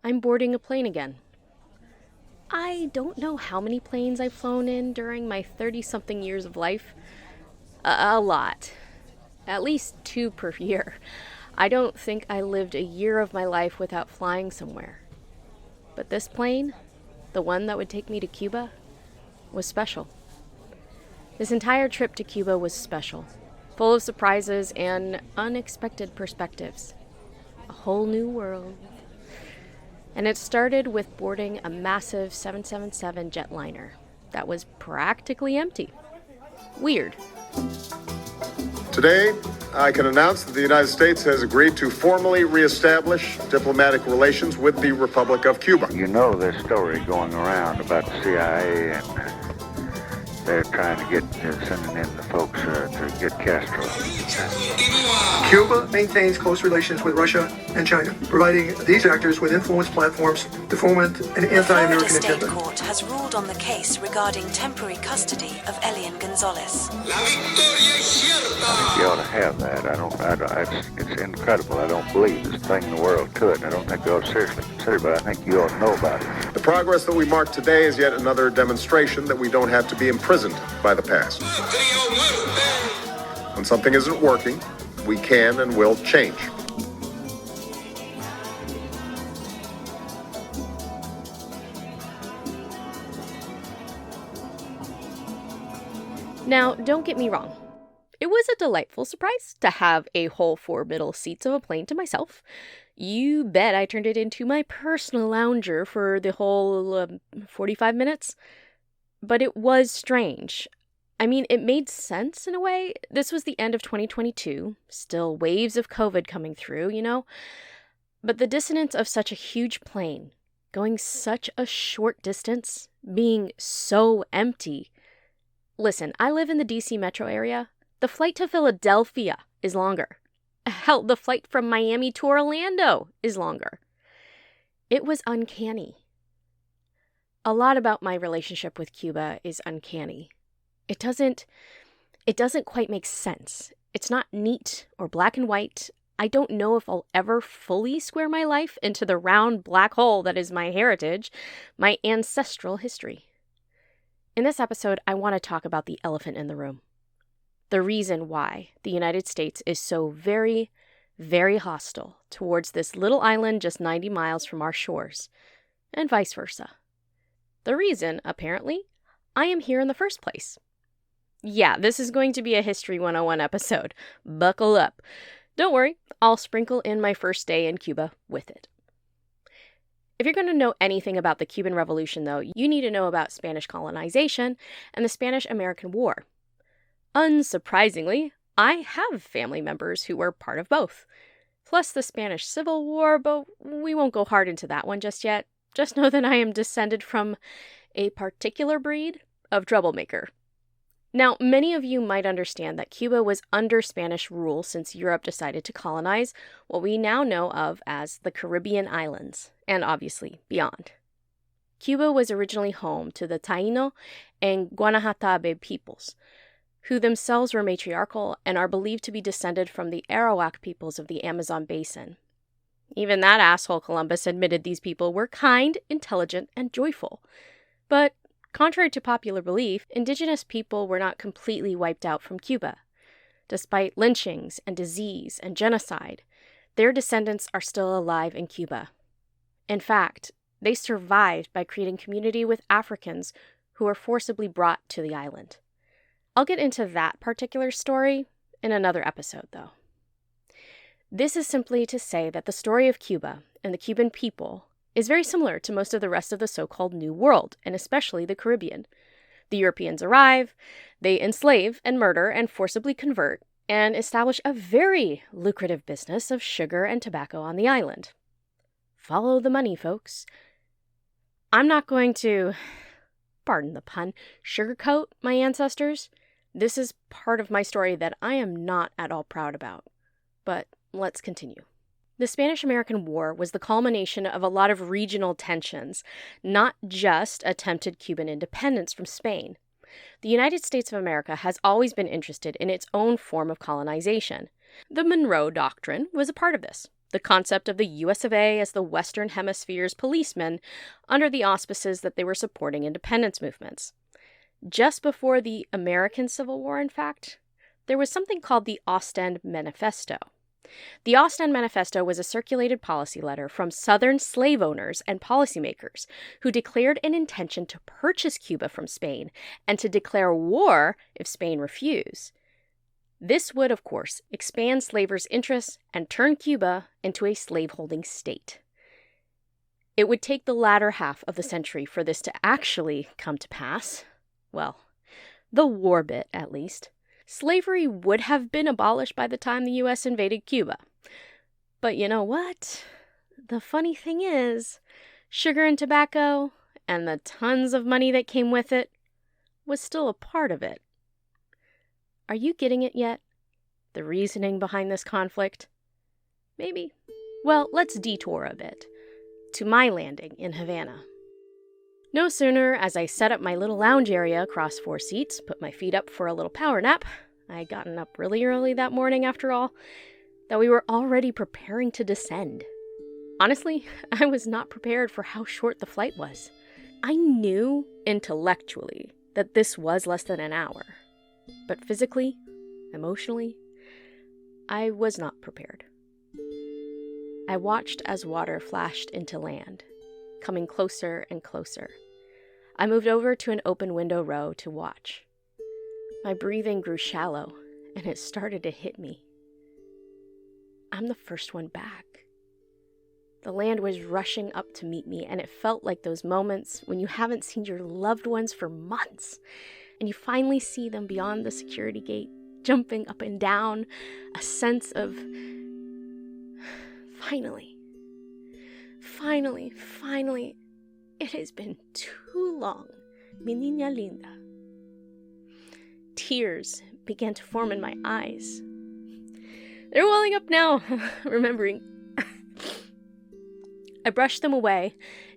I'm boarding a plane again. I don't know how many planes I've flown in during my 30-something years of life. A lot. At least 2 per year. I don't think I lived a year of my life without flying somewhere. But this plane, the one that would take me to Cuba, was special. This entire trip to Cuba was special, full of surprises and unexpected perspectives. A whole new world. And it started with boarding a massive 777 jetliner that was practically empty. Weird. Today, I can announce that the United States has agreed to formally reestablish diplomatic relations with the Republic of Cuba. You know there's a story going around about the CIA and they're trying to get, sending in the folks to get Castro. Cuba maintains close relations with Russia and China, providing these actors with influence platforms to foment an anti-American Florida agenda. State Court has ruled on the case regarding temporary custody of Elian Gonzalez. I think you ought to have that. It's incredible. I don't believe this thing in the world could. I don't think you ought to seriously consider it, but I think you ought to know about it. The progress that we mark today is yet another demonstration that we don't have to be imprisoned by the past. When something isn't working, we can and will change. Now, don't get me wrong. It was a delightful surprise to have a whole 4 middle seats of a plane to myself. You bet I turned it into my personal lounger for the whole 45 minutes. But it was strange. I mean, it made sense in a way. This was the end of 2022, still waves of COVID coming through, you know? But the dissonance of such a huge plane, going such a short distance, being so empty. Listen, I live in the DC metro area. The flight to Philadelphia is longer. Hell, the flight from Miami to Orlando is longer. It was uncanny. A lot about my relationship with Cuba is uncanny. It doesn't quite make sense. It's not neat or black and white. I don't know if I'll ever fully square my life into the round black hole that is my heritage, my ancestral history. In this episode, I want to talk about the elephant in the room. The reason why the United States is so very, very hostile towards this little island just 90 miles from our shores, and vice versa. The reason, apparently, I am here in the first place. Yeah, this is going to be a History 101 episode. Buckle up. Don't worry, I'll sprinkle in my first day in Cuba with it. If you're going to know anything about the Cuban Revolution, though, you need to know about Spanish colonization and the Spanish-American War. Unsurprisingly, I have family members who were part of both. Plus the Spanish Civil War, but we won't go hard into that one just yet. Just know that I am descended from a particular breed of troublemaker. Now, many of you might understand that Cuba was under Spanish rule since Europe decided to colonize what we now know of as the Caribbean islands, and obviously beyond. Cuba was originally home to the Taino and Guanahatabe peoples, who themselves were matriarchal and are believed to be descended from the Arawak peoples of the Amazon basin. Even that asshole Columbus admitted these people were kind, intelligent, and joyful. But contrary to popular belief, indigenous people were not completely wiped out from Cuba. Despite lynchings and disease and genocide, their descendants are still alive in Cuba. In fact, they survived by creating community with Africans who were forcibly brought to the island. I'll get into that particular story in another episode, though. This is simply to say that the story of Cuba and the Cuban people is very similar to most of the rest of the so-called New World, and especially the Caribbean. The Europeans arrive, they enslave and murder and forcibly convert, and establish a very lucrative business of sugar and tobacco on the island. Follow the money, folks. I'm not going to, pardon the pun, sugarcoat my ancestors. This is part of my story that I am not at all proud about. But let's continue. The Spanish-American War was the culmination of a lot of regional tensions, not just attempted Cuban independence from Spain. The United States of America has always been interested in its own form of colonization. The Monroe Doctrine was a part of this. the concept of the US of A as the Western Hemisphere's policemen under the auspices that they were supporting independence movements. Just before the American Civil War, in fact, there was something called the Ostend Manifesto. The Ostend Manifesto was a circulated policy letter from Southern slave owners and policymakers who declared an intention to purchase Cuba from Spain and to declare war if Spain refused. This would, of course, expand slavers' interests and turn Cuba into a slaveholding state. It would take the latter half of the century for this to actually come to pass. Well, the war bit, at least. Slavery would have been abolished by the time the U.S. invaded Cuba. But you know what? The funny thing is, sugar and tobacco, and the tons of money that came with it, was still a part of it. Are you getting it yet? The reasoning behind this conflict? Maybe. Well, let's detour a bit to my landing in Havana. No sooner as I set up my little lounge area across 4 seats, put my feet up for a little power nap, I had gotten up really early that morning after all, that we were already preparing to descend. Honestly, I was not prepared for how short the flight was. I knew intellectually that this was less than an hour. But physically, emotionally, I was not prepared. I watched as water flashed into land, coming closer and closer. I moved over to an open window row to watch. My breathing grew shallow, and it started to hit me. I'm the first one back. The land was rushing up to meet me, and it felt like those moments when you haven't seen your loved ones for months, and you finally see them beyond the security gate, jumping up and down, a sense of finally, it has been too long, mi niña linda. Tears began to form in my eyes. They're welling up now, remembering. I brushed them away,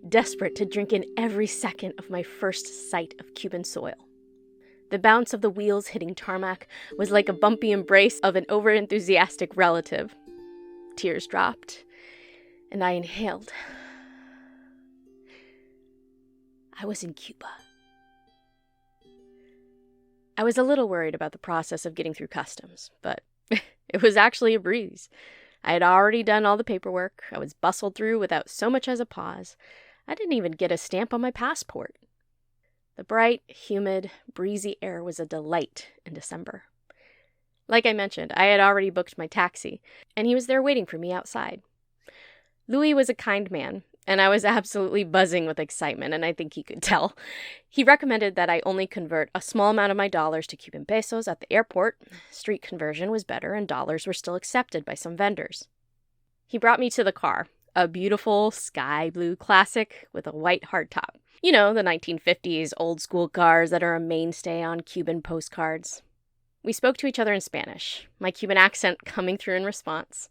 desperate to drink in every second of my first sight of Cuban soil. The bounce of the wheels hitting tarmac was like a bumpy embrace of an overenthusiastic relative. Tears dropped, and I inhaled. I was in Cuba. I was a little worried about the process of getting through customs, but it was actually a breeze. I had already done all the paperwork. I was bustled through without so much as a pause. I didn't even get a stamp on my passport. The bright, humid, breezy air was a delight in December. Like I mentioned, I had already booked my taxi, and he was there waiting for me outside. Louis was a kind man, and I was absolutely buzzing with excitement, and I think he could tell. He recommended that I only convert a small amount of my dollars to Cuban pesos at the airport. Street conversion was better, and dollars were still accepted by some vendors. He brought me to the car, a beautiful sky blue classic with a white hardtop. You know, the 1950s old-school cars that are a mainstay on Cuban postcards. We spoke to each other in Spanish, my Cuban accent coming through in response.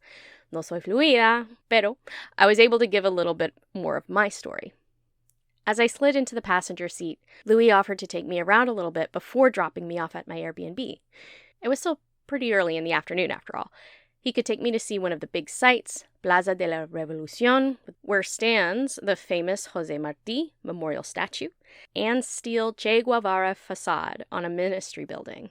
No soy fluida, pero I was able to give a little bit more of my story. As I slid into the passenger seat, Louis offered to take me around a little bit before dropping me off at my Airbnb. It was still pretty early in the afternoon, after all. He could take me to see one of the big sites, Plaza de la Revolución, where stands the famous José Martí memorial statue, and steel Che Guevara facade on a ministry building.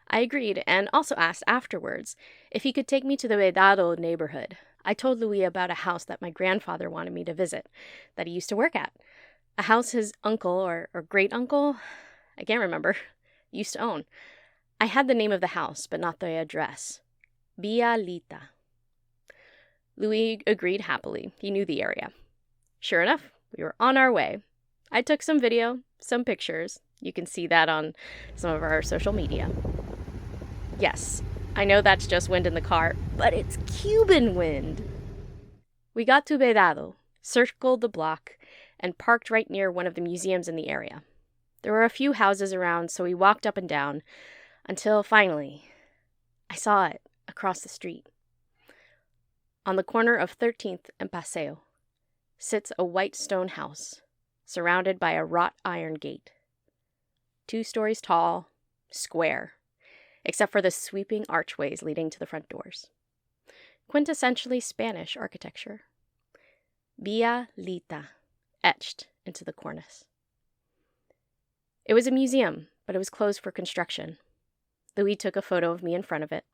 I agreed, and also asked afterwards if he could take me to the Vedado neighborhood. I told Louis about a house that my grandfather wanted me to visit, that he used to work at. A house his uncle or great-uncle, I can't remember, used to own. I had the name of the house, but not the address. Villa Lita. Louis agreed happily. He knew the area. Sure enough, we were on our way. I took some video, some pictures. You can see that on some of our social media. Yes, I know that's just wind in the car, but it's Cuban wind. We got to Vedado, circled the block, and parked right near one of the museums in the area. There were a few houses around, so we walked up and down, until finally, I saw it across the street. On the corner of 13th and Paseo sits a white stone house, surrounded by a wrought iron gate. 2 stories tall, square, except for the sweeping archways leading to the front doors. quintessentially Spanish architecture. Villa Lita, etched into the cornice. It was a museum, but it was closed for construction. Louis took a photo of me in front of it.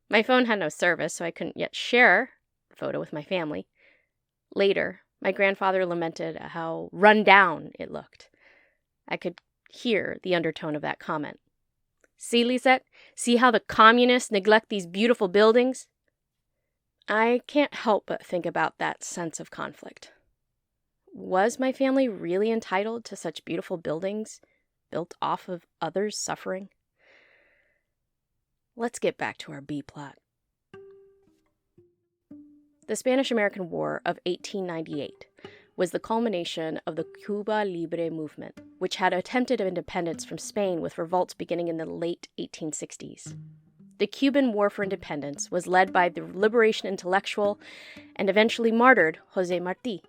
My phone had no service, so I couldn't yet share the photo with my family. Later, my grandfather lamented how run down it looked. I could hear the undertone of that comment. See, Lisette? See how the communists neglect these beautiful buildings? I can't help but think about that sense of conflict. Was my family really entitled to such beautiful buildings built off of others' suffering? Let's get back to our B-plot. The Spanish-American War of 1898 was the culmination of the Cuba Libre movement, which had attempted independence from Spain with revolts beginning in the late 1860s. The Cuban War for Independence was led by the liberation intellectual and eventually martyred José Martí.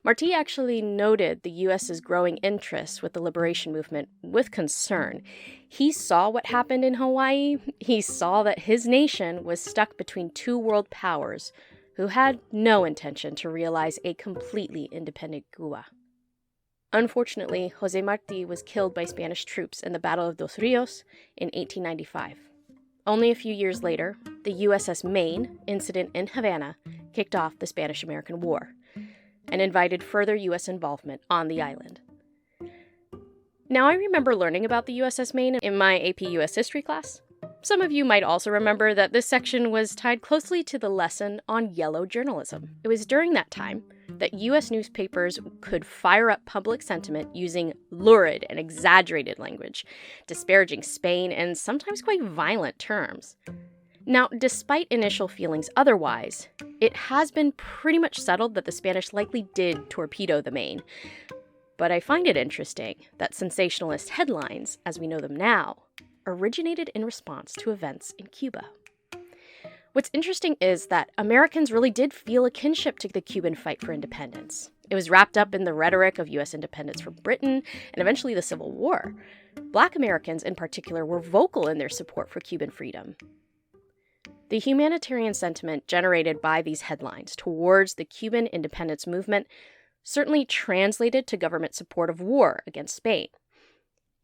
Martí actually noted the U.S.'s growing interest with the liberation movement with concern. He saw what happened in Hawaii. He saw that his nation was stuck between two world powers who had no intention to realize a completely independent Cuba. Unfortunately, José Martí was killed by Spanish troops in the Battle of Dos Rios in 1895. Only a few years later, the USS Maine incident in Havana kicked off the Spanish-American War and invited further U.S. involvement on the island. Now, I remember learning about the USS Maine in my AP U.S. History class. Some of you might also remember that this section was tied closely to the lesson on yellow journalism. It was during that time that U.S. newspapers could fire up public sentiment using lurid and exaggerated language, disparaging Spain, and sometimes quite violent terms. Now, despite initial feelings otherwise, it has been pretty much settled that the Spanish likely did torpedo the Maine. But I find it interesting that sensationalist headlines, as we know them now, originated in response to events in Cuba. What's interesting is that Americans really did feel a kinship to the Cuban fight for independence. It was wrapped up in the rhetoric of U.S. independence from Britain and eventually the Civil War. Black Americans, in particular, were vocal in their support for Cuban freedom. The humanitarian sentiment generated by these headlines towards the Cuban independence movement certainly translated to government support of war against Spain.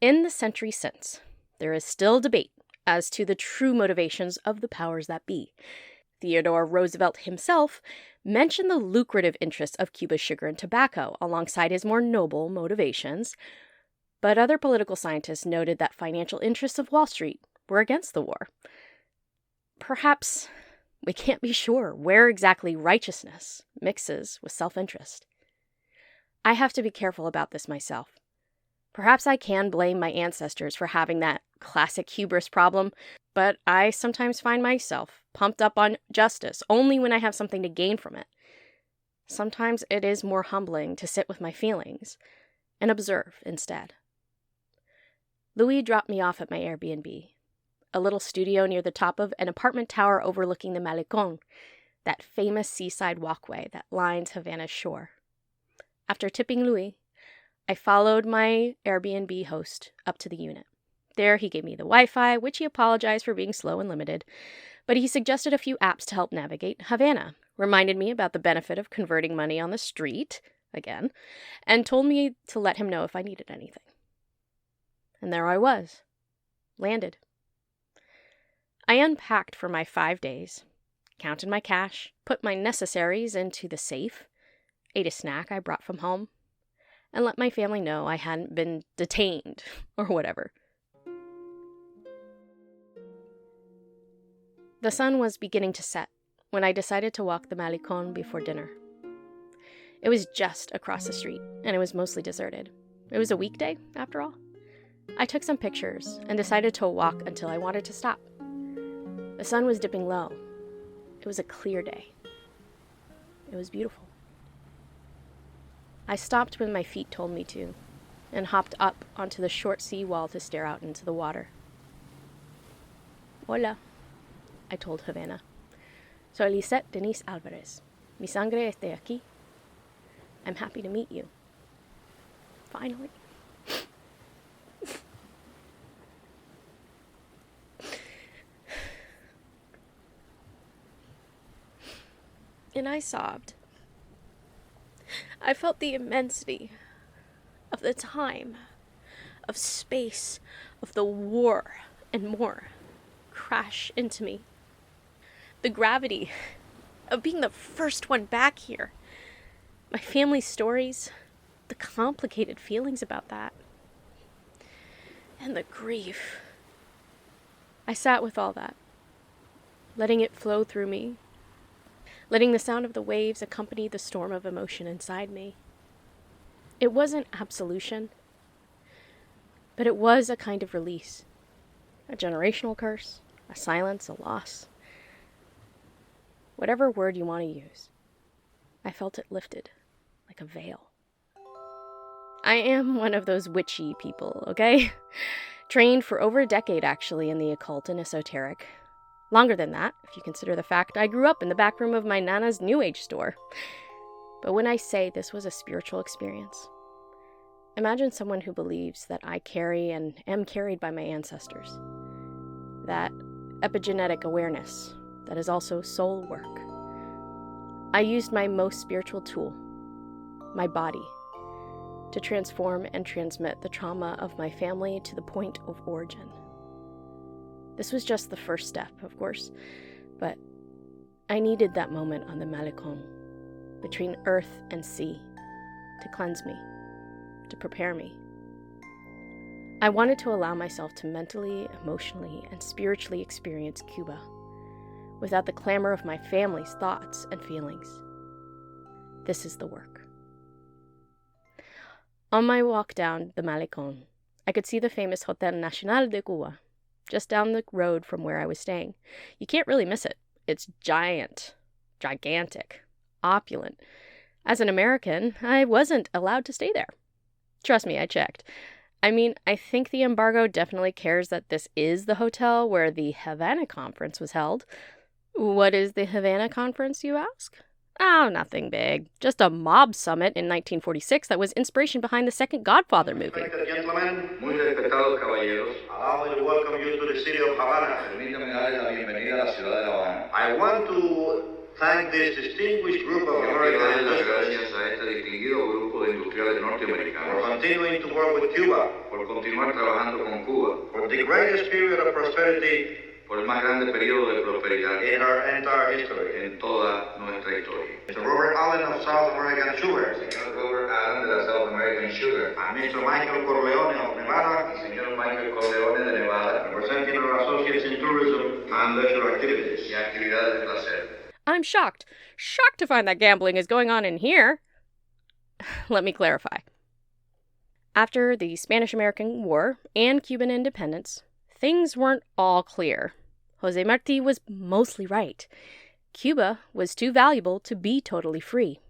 In the century since, there is still debate as to the true motivations of the powers that be. Theodore Roosevelt himself mentioned the lucrative interests of Cuba's sugar and tobacco alongside his more noble motivations, but other political scientists noted that financial interests of Wall Street were against the war. Perhaps we can't be sure where exactly righteousness mixes with self-interest. I have to be careful about this myself. Perhaps I can blame my ancestors for having that classic hubris problem, but I sometimes find myself pumped up on justice only when I have something to gain from it. Sometimes it is more humbling to sit with my feelings and observe instead. Louis dropped me off at my Airbnb, a little studio near the top of an apartment tower overlooking the Malecón, that famous seaside walkway that lines Havana's shore. After tipping Louis, I followed my Airbnb host up to the unit. There, he gave me the Wi-Fi, which he apologized for being slow and limited, but he suggested a few apps to help navigate Havana, reminded me about the benefit of converting money on the street, again, and told me to let him know if I needed anything. And there I was, landed. I unpacked for my 5 days, counted my cash, put my necessaries into the safe, ate a snack I brought from home, and let my family know I hadn't been detained or whatever. The sun was beginning to set when I decided to walk the Malecón before dinner. It was just across the street, and it was mostly deserted. It was a weekday, after all. I took some pictures and decided to walk until I wanted to stop. The sun was dipping low. It was a clear day. It was beautiful. I stopped when my feet told me to, and hopped up onto the short seawall to stare out into the water. Hola, I told Havana. Soy Lisette Denise Alvarez. Mi sangre está aquí. I'm happy to meet you. Finally. And I sobbed. I felt the immensity of the time, of space, of the war, and more crash into me. The gravity of being the first one back here. My family's stories, the complicated feelings about that. And the grief. I sat with all that, letting it flow through me, letting the sound of the waves accompany the storm of emotion inside me. It wasn't absolution, but it was a kind of release. A generational curse, a silence, a loss. Whatever word you want to use. I felt it lifted, like a veil. I am one of those witchy people, okay? Trained for over a decade, actually, in the occult and esoteric. Longer than that, if you consider the fact I grew up in the back room of my Nana's New Age store. But when I say this was a spiritual experience, imagine someone who believes that I carry and am carried by my ancestors. That epigenetic awareness that is also soul work. I used my most spiritual tool, my body, to transform and transmit the trauma of my family to the point of origin. This was just the first step, of course, but I needed that moment on the Malecón, between earth and sea, to cleanse me, to prepare me. I wanted to allow myself to mentally, emotionally, and spiritually experience Cuba, without the clamor of my family's thoughts and feelings. This is the work. On my walk down the Malecón, I could see the famous Hotel Nacional de Cuba, just down the road from where I was staying. You can't really miss it. It's gigantic, opulent. As an American, I wasn't allowed to stay there. Trust me, I checked. I mean, I think the embargo definitely cares that this is the hotel where the Havana conference was held. What is the Havana conference, you ask? Oh, nothing big. Just a mob summit in 1946 that was inspiration behind the second Godfather movie. Respected gentlemen, muy respetados caballeros, allow me to welcome you to the city of Havana. Permítame darles la bienvenida a la ciudad de La Habana. I want to thank this distinguished group of American industrialists a este distinguido grupo de industriales norteamericanos for continuing to work with Cuba, por continuar trabajando con Cuba, for the greatest period of prosperity, por el más grande periodo de prosperidad in our entire history, en toda nuestra historia. Mr. Robert Allen of South American Sugar, señor Robert Allen de la South American Sugar, and Mr. Michael Corleone of Nevada, y señor Michael Corleone de Nevada, representing our associates in tourism and leisure activities, y actividades de placer. I'm shocked to find that gambling is going on in here. Let me clarify. After the Spanish-American War and Cuban independence, things weren't all clear. Jose Marti was mostly right. Cuba was too valuable to be totally free.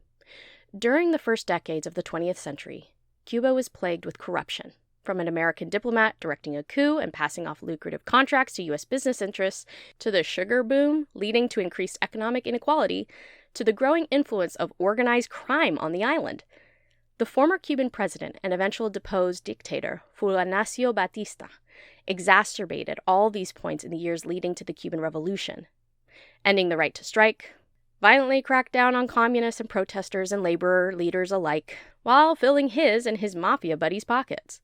During the first decades of the 20th century, Cuba was plagued with corruption, from an American diplomat directing a coup and passing off lucrative contracts to U.S. business interests, to the sugar boom leading to increased economic inequality, to the growing influence of organized crime on the island. The former Cuban president and eventual deposed dictator, Fulgencio Batista, exacerbated all these points in the years leading to the Cuban Revolution, ending the right to strike, violently cracked down on communists and protesters and labor leaders alike, while filling his and his Mafia buddies' pockets.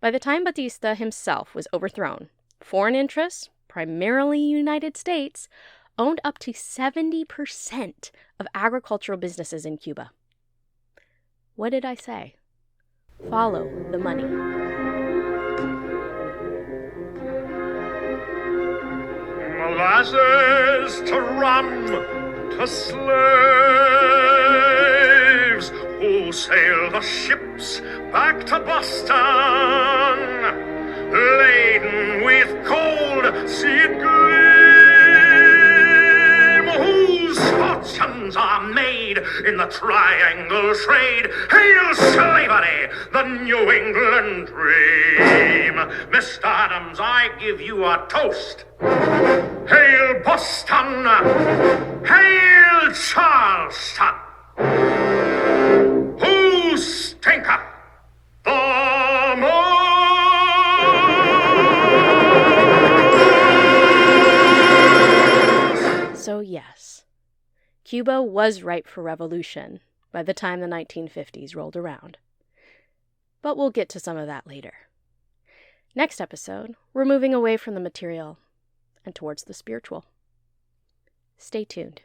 By the time Batista himself was overthrown, foreign interests, primarily United States, owned up to 70% of agricultural businesses in Cuba. What did I say? Follow the money. Molasses to rum to slaves who sail the ships back to Boston, laden with gold, see it gleam, whose fortunes are made in the triangle trade. Hail slavery, the New England dream. Mr. Adams, I give you a toast. Hail Boston! Hail Charleston! Who stinketh the most? So yes, Cuba Cuba was ripe for revolution by the time the 1950s rolled around. But we'll get to some of that later. Next episode, we're moving away from the material and towards the spiritual. Stay tuned.